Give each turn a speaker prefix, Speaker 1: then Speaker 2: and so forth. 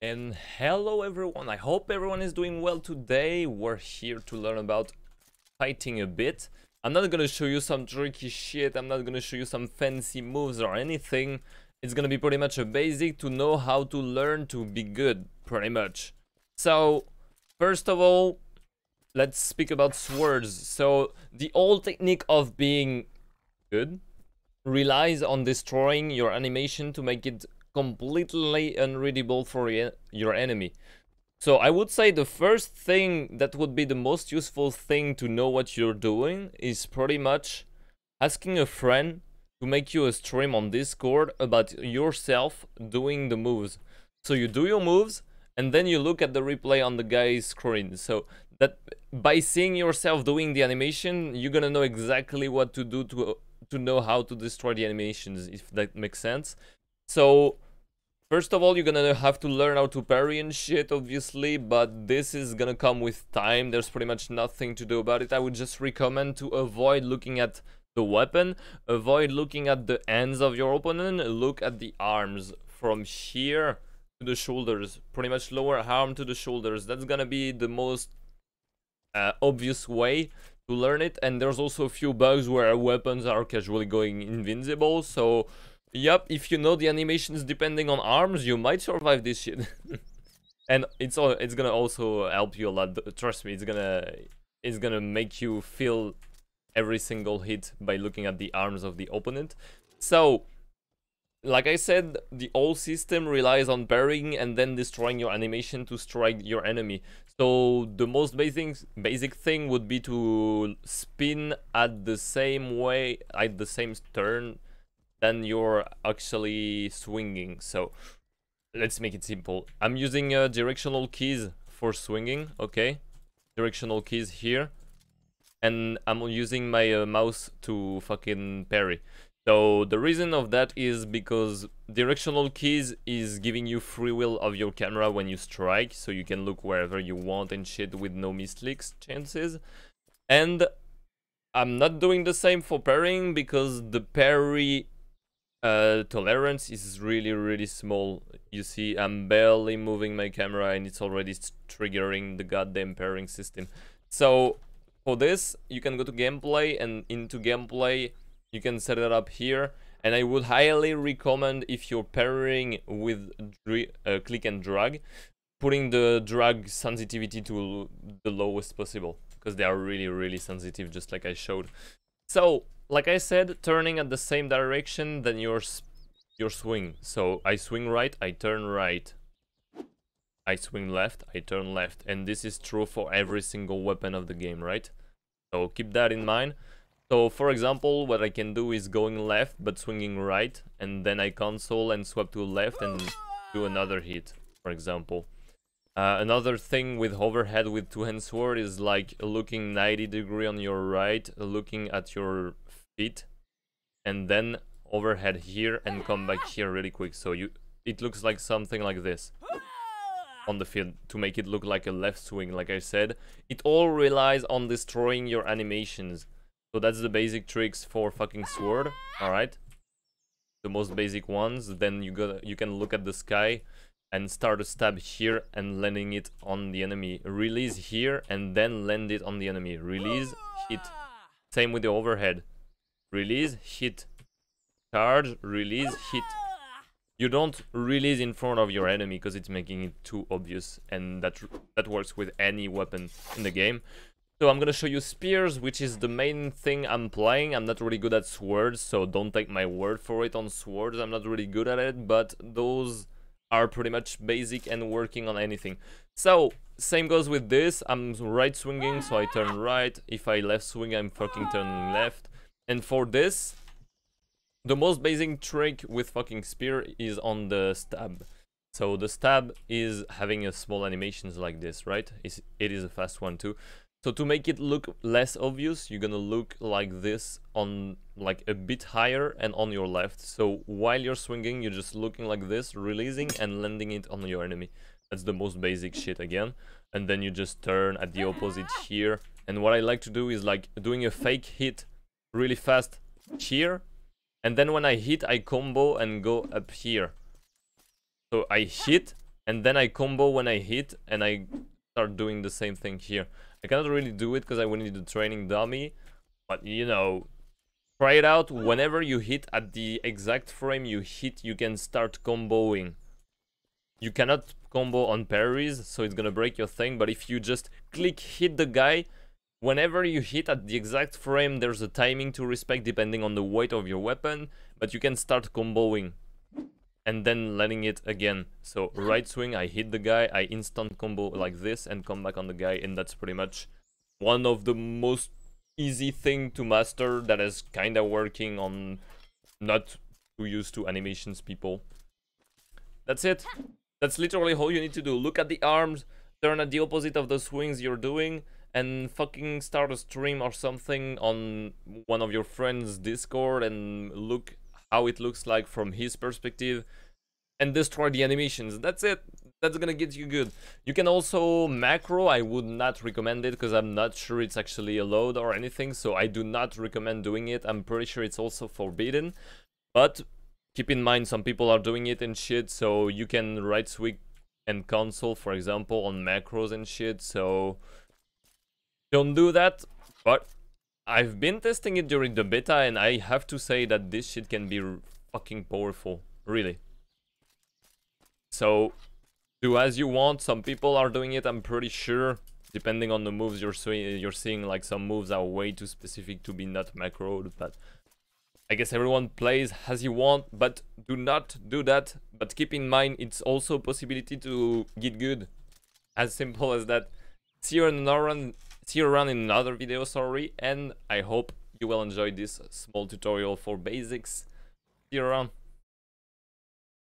Speaker 1: And hello everyone, I hope everyone is doing well today. We're here to learn about fighting a bit. I'm not gonna show you some tricky shit, I'm not gonna show you some fancy moves or anything. It's gonna be pretty much a basic to know how to learn to be good, pretty much. So, first of all, let's speak about swords. So, the old technique of being good relies on destroying your animation to make it completely unreadable for your enemy. So I would say the first thing that would be the most useful thing to know what you're doing is pretty much asking a friend to make you a stream on Discord about yourself doing the moves. So you do your moves and then you look at the replay on the guy's screen. So that by seeing yourself doing the animation, you're gonna know exactly what to do to know how to destroy the animations, if that makes sense. So first of all, you're gonna have to learn how to parry and shit, obviously, but this is gonna come with time. There's pretty much nothing to do about it. I would just recommend to avoid looking at the weapon, avoid looking at the ends of your opponent, look at the arms from here to the shoulders, pretty much lower arm to the shoulders. That's gonna be the most obvious way to learn it. And there's also a few bugs where weapons are casually going invincible, so yep, if you know the animations depending on arms, you might survive this shit. And it's gonna also help you a lot. Trust me, it's gonna make you feel every single hit by looking at the arms of the opponent. So, like I said, the old system relies on parrying and then destroying your animation to strike your enemy. So the most basic thing would be to spin at the same way, at the same turn, then you're actually swinging. So let's make it simple. I'm using directional keys for swinging, okay? Directional keys here. And I'm using my mouse to fucking parry. So the reason of that is because directional keys is giving you free will of your camera when you strike, so you can look wherever you want and shit with no misclicks chances. And I'm not doing the same for parrying because the parry tolerance is really small. You see, I'm barely moving my camera and it's already triggering the goddamn parrying system. So for this, you can go to gameplay, and into gameplay you can set it up here. And I would highly recommend, if you're parrying with click and drag, putting the drag sensitivity to the lowest possible, because they are really sensitive, just like I showed. So like I said, turning at the same direction than your swing. So I swing right, I turn right. I swing left, I turn left. And this is true for every single weapon of the game, right? So keep that in mind. So for example, what I can do is going left but swinging right, and then I console and swap to left and do another hit, for example. Another thing with overhead with two-hand sword is like looking 90 degree on your right, looking at your feet, and then overhead here and come back here really quick. So it looks like something like this on the field, to make it look like a left swing. Like I said, it all relies on destroying your animations. So that's the basic tricks for fucking sword, alright? The most basic ones. Then you can look at the sky and start a stab here and landing it on the enemy. Release here and then land it on the enemy. Release, hit. Same with the overhead. Release, hit. Charge, release, hit. You don't release in front of your enemy because it's making it too obvious, and that works with any weapon in the game. So I'm gonna show you spears, which is the main thing I'm playing. I'm not really good at swords, so don't take my word for it on swords. I'm not really good at it, but those are pretty much basic and working on anything. So same goes with this. I'm right swinging, so I turn right. If I left swing, I'm fucking turning left. And for this, the most basic trick with fucking spear is on the stab. So the stab is having a small animations like this, right? It is a fast one too. So to make it look less obvious, you're gonna look like this, on like a bit higher and on your left. So while you're swinging, you're just looking like this, releasing and landing it on your enemy. That's the most basic shit again. And then you just turn at the opposite here. And what I like to do is like doing a fake hit really fast here. And then when I hit, I combo and go up here. So I hit, and then I combo when I hit, and I start doing the same thing here. I cannot really do it because I will need the training dummy, but you know, try it out. Whenever you hit at the exact frame you hit, you can start comboing. You cannot combo on parries, so it's gonna break your thing, but if you just click hit the guy, whenever you hit at the exact frame, there's a timing to respect depending on the weight of your weapon, but you can start comboing and then letting it again. So right swing, I hit the guy, I instant combo like this and come back on the guy, and that's pretty much one of the most easy thing to master that is kind of working on not too used to animations people. That's it. That's literally all you need to do. Look at the arms, turn at the opposite of the swings you're doing, and fucking start a stream or something on one of your friends' Discord and look how it looks like from his perspective and destroy the animations. That's it. That's gonna get you good. You can also macro. I would not recommend it because I'm not sure it's actually allowed or anything, so I do not recommend doing it. I'm pretty sure it's also forbidden, but keep in mind some people are doing it and shit, so you can right swing and cancel, for example, on macros and shit, so don't do that. But I've been testing it during the beta, and I have to say that this shit can be fucking powerful, really. So do as you want. Some people are doing it, I'm pretty sure, depending on the moves you're seeing. Like some moves are way too specific to be not macroed, but I guess everyone plays as you want, but do not do that. But keep in mind, it's also a possibility to get good. As simple as that. See you around in another video, sorry, and I hope you will enjoy this small tutorial for basics. See you around.